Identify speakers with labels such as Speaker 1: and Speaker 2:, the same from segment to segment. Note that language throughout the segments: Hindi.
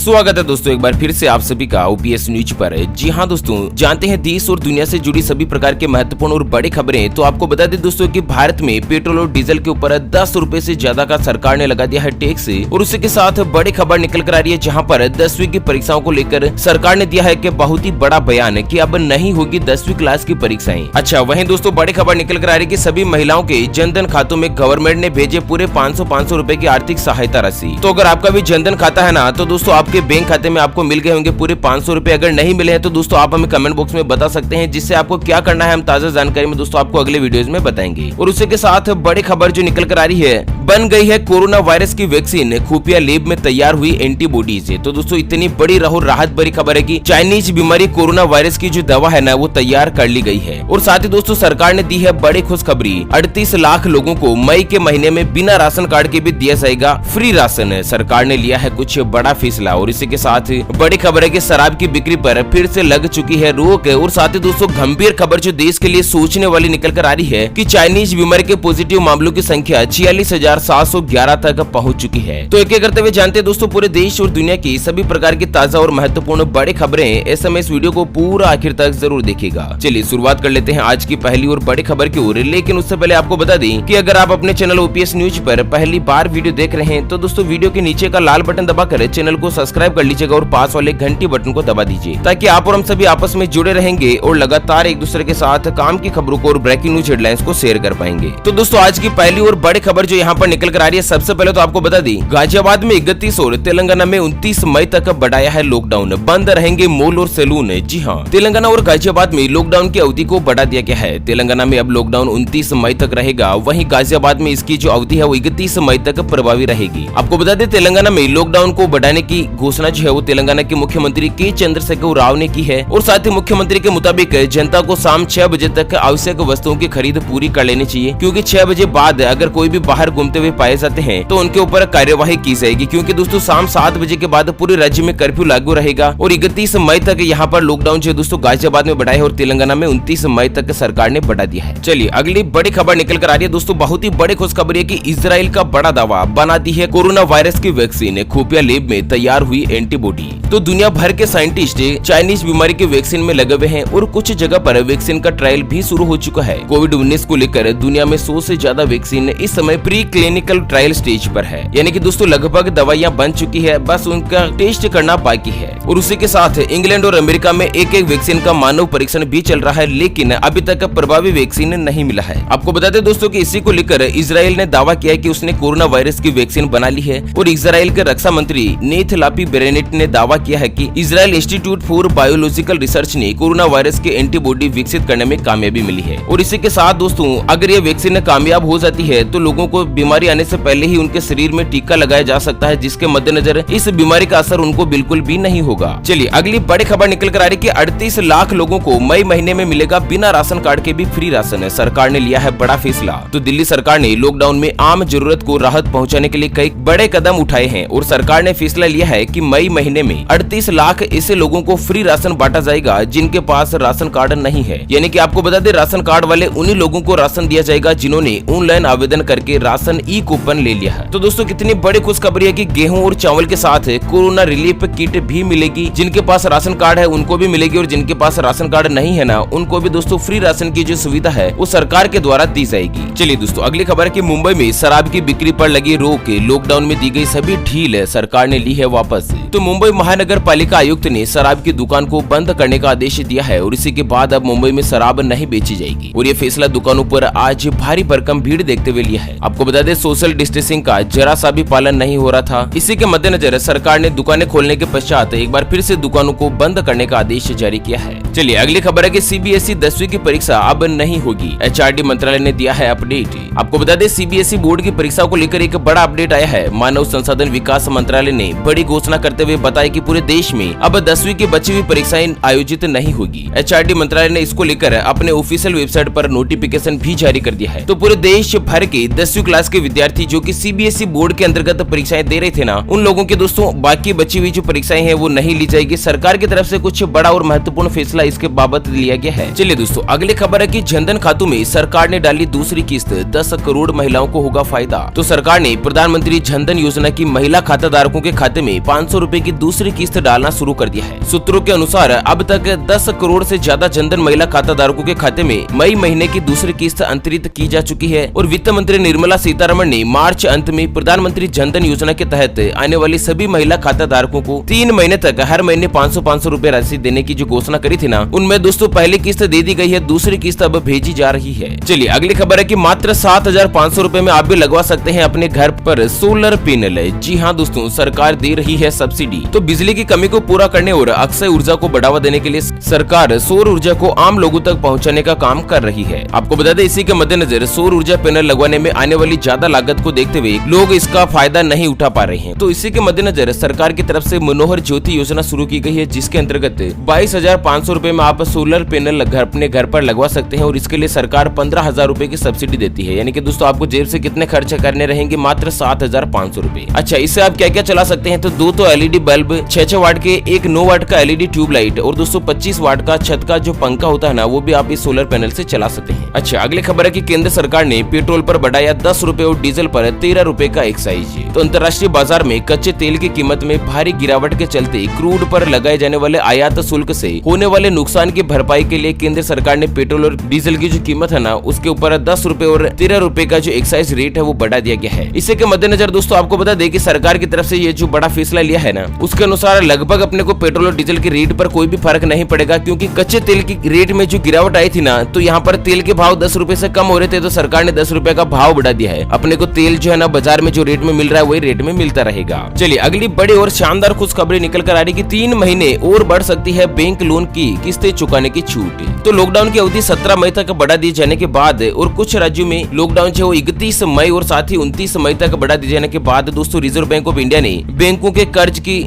Speaker 1: स्वागत है दोस्तों एक बार फिर से आप सभी का ओपीएस न्यूज पर। जी हाँ दोस्तों, जानते हैं देश और दुनिया से जुड़ी सभी प्रकार के महत्वपूर्ण और बड़ी खबरें। तो आपको बता दें दोस्तों कि भारत में पेट्रोल और डीजल के ऊपर 10 रुपए से ज्यादा का सरकार ने लगा दिया है टैक्स। और उसी के साथ बड़ी खबर निकल कर आ रही है, जहाँ पर 10वीं की परीक्षाओं को लेकर सरकार ने दिया है कि बहुत ही बड़ा बयान कि अब नहीं होगी 10वीं क्लास की परीक्षाएं। अच्छा, वहीं दोस्तों बड़ी खबर निकल कर आ रही है कि सभी महिलाओं के जनधन खातों में गवर्नमेंट ने भेजे पूरे 500 रुपए की आर्थिक सहायता राशि। तो अगर आपका भी जनधन खाता है ना, तो दोस्तों आपके बैंक खाते में आपको मिल गए होंगे पूरे 500 रुपए। अगर नहीं मिले हैं तो दोस्तों आप हमें कमेंट बॉक्स में बता सकते हैं, जिससे आपको क्या करना है हम ताजा जानकारी में दोस्तों आपको अगले वीडियोस में बताएंगे। और उसी के साथ बड़ी खबर जो निकल कर आ रही है, बन गई है कोरोना वायरस की वैक्सीन, खुफिया लैब में तैयार हुई एंटीबॉडीज। तो दोस्तों इतनी बड़ी राहत भरी खबर है कि चाइनीज बीमारी कोरोना वायरस की जो दवा है ना, वो तैयार कर ली गई है। और साथ ही दोस्तों सरकार ने दी है बड़ी खुशखबरी, 38 लाख लोगों को मई के महीने में बिना राशन कार्ड के भी दिया जाएगा फ्री राशन। सरकार ने लिया है कुछ बड़ा फैसला। और इसी के साथ बड़ी खबर है कि शराब की बिक्री पर फिर से लग चुकी है रोक। और साथ ही दोस्तों गंभीर खबर जो देश के लिए सोचने वाली निकल कर आ रही है कि चाइनीज बीमारी के पॉजिटिव मामलों की संख्या 46,711 तक पहुंच चुकी है। तो एक एक करते हुए जानते हैं दोस्तों पूरे देश और दुनिया की सभी प्रकार की ताजा और महत्वपूर्ण बड़ी खबरें। ऐसे में इस वीडियो को पूरा आखिर तक जरूर देखिएगा। चलिए शुरुआत कर लेते हैं आज की पहली और बड़ी खबर की ओर। लेकिन उससे पहले आपको बता दें कि अगर आप अपने चैनल ओपीएस न्यूज पर पहली बार वीडियो देख रहे हैं तो दोस्तों वीडियो के नीचे का लाल बटन दबाकर चैनल को सब्सक्राइब कर लीजिएगा और पास वाले घंटी बटन को दबा दीजिए, ताकि आप और हम सभी आपस में जुड़े रहेंगे और लगातार एक दूसरे के साथ काम की खबरों को और ब्रेकिंग न्यूज हेडलाइंस को शेयर कर पाएंगे। तो दोस्तों आज की पहली और बड़ी खबर जो यहाँ पर निकल कर आ रही है, सबसे पहले तो आपको बता दी गाजियाबाद में 31 और तेलंगाना में 29 मई तक बढ़ाया है लॉकडाउन, बंद रहेंगे मॉल और सैलून। जी हाँ, तेलंगाना और गाजियाबाद में लॉकडाउन की अवधि को बढ़ा दिया गया है। तेलंगाना में अब लॉकडाउन 29 मई तक रहेगा, वहीं गाजियाबाद में इसकी जो अवधि है वो 31 मई तक प्रभावी रहेगी। आपको बता दें तेलंगाना में लॉकडाउन को बढ़ाने की घोषणा जो है वो तेलंगाना के मुख्यमंत्री के चंद्रशेखर राव ने की है। और साथ ही मुख्यमंत्री के मुताबिक जनता को शाम 6 बजे तक आवश्यक वस्तुओं की खरीद पूरी कर लेनी चाहिए, क्योंकि 6 बजे बाद अगर कोई भी बाहर घूमते हुए पाए जाते हैं तो उनके ऊपर कार्यवाही की जाएगी। क्योंकि दोस्तों शाम 7 बजे के बाद पूरे राज्य में कर्फ्यू लागू रहेगा। और 31 मई तक यहाँ पर लॉकडाउन जो दोस्तों गाजियाबाद में बढ़ाया है और तेलंगाना में 29 मई तक सरकार ने बढ़ा दिया है। चलिए अगली बड़ी खबर निकल कर आ रही है दोस्तों, बहुत ही बड़ी खुशखबरी है कि इजराइल का बड़ा दावा, बना दी है कोरोना वायरस की वैक्सीन, खुफिया लैब में तैयार हुई एंटीबॉडी। तो दुनिया भर के साइंटिस्ट चाइनीज बीमारी के वैक्सीन में लगे हुए हैं और कुछ जगह पर वैक्सीन का ट्रायल भी शुरू हो चुका है। कोविड-19 को लेकर दुनिया में 100 से ज्यादा वैक्सीन इस समय प्री क्लिनिकल ट्रायल स्टेज पर है, यानी कि दोस्तों लगभग दवाइयां बन चुकी है, बस उनका टेस्ट करना बाकी है। और उसी के साथ इंग्लैंड और अमेरिका में एक वैक्सीन का मानव परीक्षण भी चल रहा है, लेकिन अभी तक प्रभावी वैक्सीन नहीं मिला है। आपको बता दें दोस्तों कि इसी को लेकर इजराइल ने दावा किया है कि उसने कोरोना वायरस की वैक्सीन बना ली है। और इजराइल के रक्षा मंत्री नेथ लापी बेरेनेट ने दावा किया है कि Israel institute for biological research ने कोरोना वायरस के एंटीबॉडी विकसित करने में कामयाबी मिली है। और इसी के साथ दोस्तों अगर ये वैक्सीन कामयाब हो जाती है तो लोगों को बीमारी आने से पहले ही उनके शरीर में टीका लगाया जा सकता है, जिसके मद्देनजर इस बीमारी का असर उनको बिल्कुल भी नहीं होगा। चलिए अगली बड़ी खबर निकल कर आ रही है कि 38 लाख लोगों को मई महीने में मिलेगा बिना राशन कार्ड के भी फ्री राशन। सरकार ने लिया है बड़ा फैसला। तो दिल्ली सरकार ने लॉकडाउन में आम जरूरत को राहत पहुंचाने के लिए कई बड़े कदम उठाए हैं और सरकार ने फैसला लिया है कि मई महीने में 38 लाख ऐसे लोगों को फ्री राशन बांटा जाएगा जिनके पास राशन कार्ड नहीं है। यानी कि आपको बता दें राशन कार्ड वाले उन्हीं लोगों को राशन दिया जाएगा जिन्होंने ऑनलाइन आवेदन करके राशन ई कूपन ले लिया है। तो दोस्तों कितनी बड़ी खुशखबरी है कि गेहूं और चावल के साथ कोरोना रिलीफ किट भी मिलेगी। जिनके पास राशन कार्ड है उनको भी मिलेगी और जिनके पास राशन कार्ड नहीं है ना, उनको भी दोस्तों फ्री राशन की जो सुविधा है वो सरकार के द्वारा दी जाएगी। चलिए दोस्तों अगली खबर है कि मुंबई में शराब की बिक्री पर लगी रोक, लॉकडाउन में दी गई सभी ढील सरकार ने ली है वापस। तो मुंबई महानगर पालिका आयुक्त ने शराब की दुकान को बंद करने का आदेश दिया है और इसी के बाद अब मुंबई में शराब नहीं बेची जाएगी। और ये फैसला दुकानों पर आज भारी भरकम भीड़ देखते हुए लिया है। आपको बता दें सोशल डिस्टेंसिंग का जरा सा भी पालन नहीं हो रहा था। इसी के मद्देनजर सरकार ने दुकानें खोलने के पश्चात एक बार फिर से दुकानों को बंद करने का आदेश जारी किया है। चलिए अगली खबर है कि सीबीएसई 10वीं की परीक्षा अब नहीं होगी, एचआरडी मंत्रालय ने दिया है अपडेट। आपको बता दें सीबीएसई बोर्ड की परीक्षाओं को लेकर एक बड़ा अपडेट आया है। मानव संसाधन विकास मंत्रालय ने बड़ी घोषणा करते हुए बताया कि पूरे देश में अब 10वीं की बची हुई परीक्षाएं आयोजित नहीं होगी। एचआरडी मंत्रालय ने इसको लेकर अपने ऑफिशियल वेबसाइट पर नोटिफिकेशन भी जारी कर दिया है। तो पूरे देश भर के 10वीं क्लास के विद्यार्थी जो कि सीबीएसई बोर्ड के अंतर्गत परीक्षाएं दे रहे थे ना, उन लोगों के दोस्तों बाकी बची हुई जो परीक्षाएं हैं वो नहीं ली जाएगी। सरकार की तरफ से कुछ बड़ा और महत्वपूर्ण फैसला इसके बाबत लिया गया है। चलिए दोस्तों अगली खबर है कि जनधन खातों में सरकार ने डाली दूसरी किस्त, 10 करोड़ महिलाओं को होगा फायदा। तो सरकार ने प्रधानमंत्री जनधन योजना की महिला खाता धारकों के खाते में 500 रुपए की दूसरी किस्त डालना शुरू कर दिया है। सूत्रों के अनुसार अब तक 10 करोड़ से ज्यादा जनधन महिला खाता धारकों के खाते में मई महीने की दूसरी किस्त अंतरित की जा चुकी है और वित्त मंत्री निर्मला सीतारमण ने मार्च अंत में प्रधानमंत्री जनधन योजना के तहत आने वाली सभी महिला खाता धारकों को 3 महीने तक हर महीने 500 रुपए राशि देने की जो घोषणा करी थी ना, उनमें दोस्तों पहली किस्त दे दी गई है, दूसरी किस्त अब भेजी जा रही है। चलिए अगली खबर है कि मात्र 7,500 रुपए में आप भी लगवा सकते हैं अपने घर पर सोलर पैनल। जी हाँ दोस्तों, सरकार दे रही है सब्सिडी। तो बिजली की कमी को पूरा करने और अक्षय ऊर्जा को बढ़ावा देने के लिए सरकार सौर ऊर्जा को आम लोगों तक पहुंचाने का काम कर रही है। आपको बता दें, इसी के मद्देनजर सौर ऊर्जा पैनल लगवाने में आने वाली ज्यादा लागत को देखते हुए लोग इसका फायदा नहीं उठा पा रहे हैं। तो इसी के मद्देनजर सरकार की तरफ से मनोहर ज्योति योजना शुरू की गई है, जिसके अंतर्गत 22,500 रुपए में आप सोलर पैनल अपने घर पर लगवा सकते हैं और इसके लिए सरकार 15,000 रुपए की सब्सिडी देती है। यानी कि दोस्तों आपको जेब से कितने खर्च करने रहेंगे, मात्र 7,500 रुपए। अच्छा, इससे आप क्या क्या चला सकते हैं, तो 2 एलईडी बल्ब, 6 वाट के, एक 9 वाट का एलईडी ट्यूबलाइट और दोस्तों 25 वाट का छत का जो पंखा होता है ना, वो भी आप इस सोलर पैनल से चला सकते हैं। अच्छा, अगली खबर है कि केंद्र सरकार ने पेट्रोल पर बढ़ाया 10 रुपए और डीजल पर 13 रुपए का एक्साइज। तो अंतर्राष्ट्रीय बाजार में कच्चे तेल की कीमत में भारी गिरावट के चलते क्रूड पर लगाए जाने वाले आयात शुल्क से होने वाले नुकसान की भरपाई के लिए केंद्र सरकार ने पेट्रोल और डीजल की जो कीमत है ना, उसके ऊपर 10 रुपए और 13 रुपए का जो एक्साइज रेट है वो बढ़ा दिया गया है। इसी के मद्देनजर दोस्तों आपको बता दें कि सरकार की तरफ से ये जो बड़ा फैसला लिया है ना, उसके अनुसार लगभग अपने को पेट्रोल और डीजल के रेट पर कोई भी फर्क नहीं पड़ेगा, क्योंकि कच्चे तेल की रेट में जो गिरावट आई थी ना, तो यहाँ पर तेल के भाव 10 रुपए से कम हो रहे थे, तो सरकार ने 10 रुपए का भाव बढ़ा दिया है। अपने को तेल जो है ना बाजार में जो रेट में मिल रहा है वही रेट में मिलता रहेगा। चलिए अगली बड़ी और शानदार खुशखबरी निकल कर आ रही कि 3 महीने और बढ़ सकती है बैंक लोन की किस्तें चुकाने की छूट। तो लॉकडाउन की अवधि 17 मई तक बढ़ा दिए जाने के बाद और कुछ राज्यों में लॉकडाउन जो 31 मई और साथ ही 29 मई तक बढ़ा दिए जाने के बाद दोस्तों रिजर्व बैंक ऑफ इंडिया ने बैंकों के कर्ज की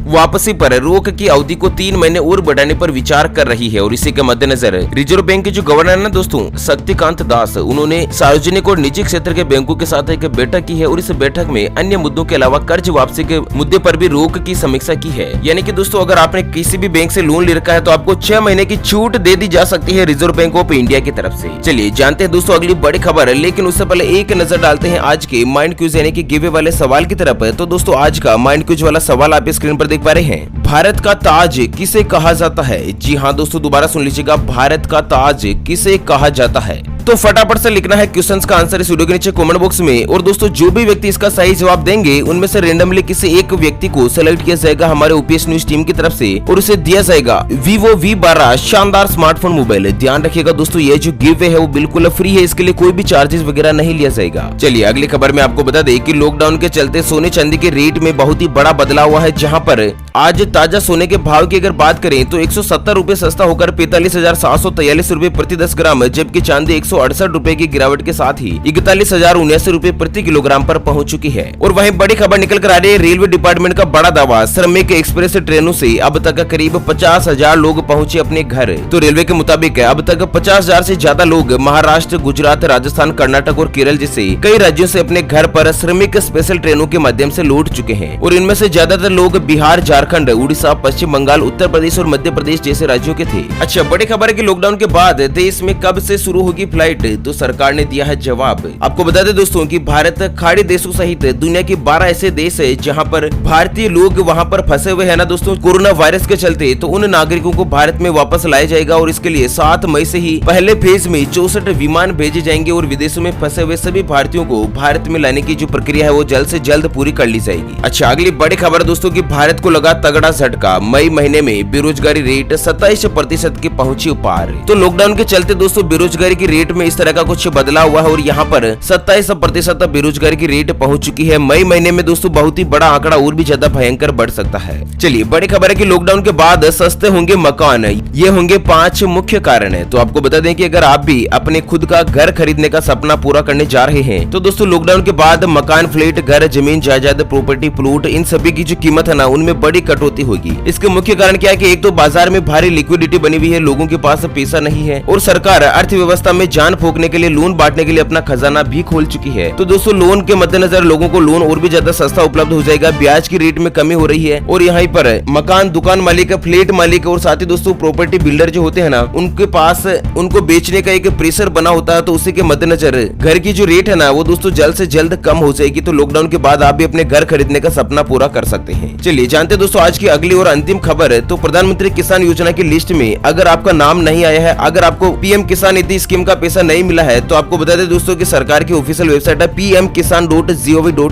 Speaker 1: वापसी पर रोक की अवधि को 3 महीने और बढ़ाने पर विचार कर रही है। और इसी के मद्देनजर रिजर्व बैंक के जो गवर्नर है ना दोस्तों, शक्तिकांत दास, उन्होंने सार्वजनिक और निजी क्षेत्र के बैंकों के साथ एक बैठक की है और इस बैठक में अन्य मुद्दों के अलावा कर्ज वापसी के मुद्दे पर भी रोक की समीक्षा की है। यानी कि दोस्तों अगर आपने किसी भी बैंक से लोन ले रखा है तो आपको 6 महीने की छूट दे दी जा सकती है रिजर्व बैंक ऑफ इंडिया की तरफ से। चलिए जानते हैं दोस्तों अगली बड़ी खबर है, लेकिन उससे पहले एक नजर डालते हैं आज के माइंड क्विज यानी कि गिवे वाले सवाल की तरफ। तो दोस्तों आज का माइंड क्विज वाला सवाल आप स्क्रीन पर देख पा रहे हैं। भारत का ताज किसे कहा जाता है? जी हाँ दोस्तों, दोबारा सुन लीजिएगा, भारत का ताज किसे कहा जाता है? तो फटाफट से लिखना है क्वेश्चंस का आंसर इस वीडियो के नीचे कमेंट बॉक्स में। और दोस्तों जो भी व्यक्ति इसका सही जवाब देंगे उनमें से रेंडमली किसी एक व्यक्ति को सिलेक्ट किया जाएगा हमारे ओपीएस न्यूज टीम की तरफ से और उसे दिया जाएगा Vivo V12 शानदार स्मार्टफोन मोबाइल। ध्यान रखिएगा दोस्तों, ये जो गिव है वो बिल्कुल फ्री है, इसके लिए कोई भी चार्जेस वगैरह नहीं लिया जाएगा। चलिए अगली खबर में आपको बता दें कि लॉकडाउन के चलते सोने चांदी के रेट में बहुत ही बड़ा बदलाव हुआ है, जहाँ पर आज ताजा सोने के भाव की अगर बात करें तो 170 रुपए सस्ता होकर 45,743 रुपए प्रति 10 ग्राम, जबकि चांदी 168 रुपए की गिरावट के साथ ही 41,079 रुपए प्रति किलोग्राम पर पहुंच चुकी है। और वहीं बड़ी खबर निकल कर आ रही है, रेलवे डिपार्टमेंट का बड़ा दावा, श्रमिक एक्सप्रेस ट्रेनों से अब तक करीब 50,000 लोग पहुंचे अपने घर। तो रेलवे के मुताबिक अब तक 50,000 से ज्यादा लोग महाराष्ट्र, गुजरात, राजस्थान, कर्नाटक और केरल जैसे कई राज्यों से अपने घर पर श्रमिक स्पेशल ट्रेनों के माध्यम से लौट चुके हैं। और इनमें से ज्यादातर लोग बिहार, झारखंड, उड़ीसा, पश्चिम बंगाल, उत्तर प्रदेश और मध्य प्रदेश जैसे राज्यों के थे। अच्छा, बड़ी खबर है कि लॉकडाउन के बाद देश में कब से शुरू होगी फ्लाइट, तो सरकार ने दिया है जवाब। आपको बता दें दोस्तों कि भारत खाड़ी देशों सहित दुनिया के 12 ऐसे देश है जहां पर भारतीय लोग वहां पर फंसे हुए हैं ना दोस्तों कोरोना वायरस के चलते। तो उन नागरिकों को भारत में वापस लाया जाएगा और इसके लिए 7 मई से ही पहले फेज में 64 विमान भेजे जाएंगे और विदेशों में फंसे हुए सभी भारतीयों को भारत में लाने की जो प्रक्रिया है वो जल्द से जल्द पूरी कर ली जाएगी। अच्छा, अगली बड़ी खबर दोस्तों की भारत को लगा तगड़ा झटका, मई महीने में बेरोजगारी रेट 27% की पहुंची पार। तो लॉकडाउन के चलते दोस्तों बेरोजगारी की रेट में इस तरह का कुछ बदलाव हुआ है और यहाँ पर 27% बेरोजगारी की रेट पहुंच चुकी है। मई महीने में दोस्तों बहुत ही बड़ा आंकड़ा और भी ज्यादा भयंकर बढ़ सकता है। चलिए बड़ी खबर है कि लॉकडाउन के बाद सस्ते होंगे मकान, ये होंगे 5 मुख्य कारण है। तो आपको बता दें कि अगर आप भी अपने खुद का घर खरीदने का सपना पूरा करने जा रहे हैं तो दोस्तों लॉकडाउन के बाद मकान, फ्लैट, घर, जमीन, जायदाद, प्रॉपर्टी, प्लॉट, इन सभी की जो कीमत है ना उनमें बड़ी कटौती होगी। इसके मुख्य कारण क्या है कि एक तो बाजार में भारी लिक्विडिटी बनी हुई है, लोगों के पास पैसा नहीं है और सरकार अर्थव्यवस्था में जान फूंकने के लिए लोन बांटने के लिए अपना खजाना भी खोल चुकी है। तो दोस्तों लोन के मद्देनजर लोगों को लोन और भी ज्यादा सस्ता उपलब्ध हो जाएगा, ब्याज की रेट में कमी हो रही है और यहाँ पर मकान, दुकान मालिक, फ्लैट मालिक और साथ ही दोस्तों प्रॉपर्टी प्रॉपर्टी बिल्डर जो होते हैं ना, उनके पास उनको बेचने का एक प्रेशर बना होता है, तो उसी के मद्देनजर घर की जो रेट है ना वो दोस्तों जल्द से जल्द कम हो जाएगी। तो लॉकडाउन के बाद आप भी अपने घर खरीदने का सपना पूरा कर सकते हैं। चलिए जानते हैं दोस्तों आज की अगली और अंतिम खबर। तो प्रधानमंत्री किसान योजना की लिस्ट में अगर आपका नाम नहीं आया है, अगर आपको पीएम किसान निधि स्कीम का पैसा नहीं मिला है, तो आपको बता दें दोस्तों की सरकार की ऑफिशियल वेबसाइट है pmkisan.gov.in।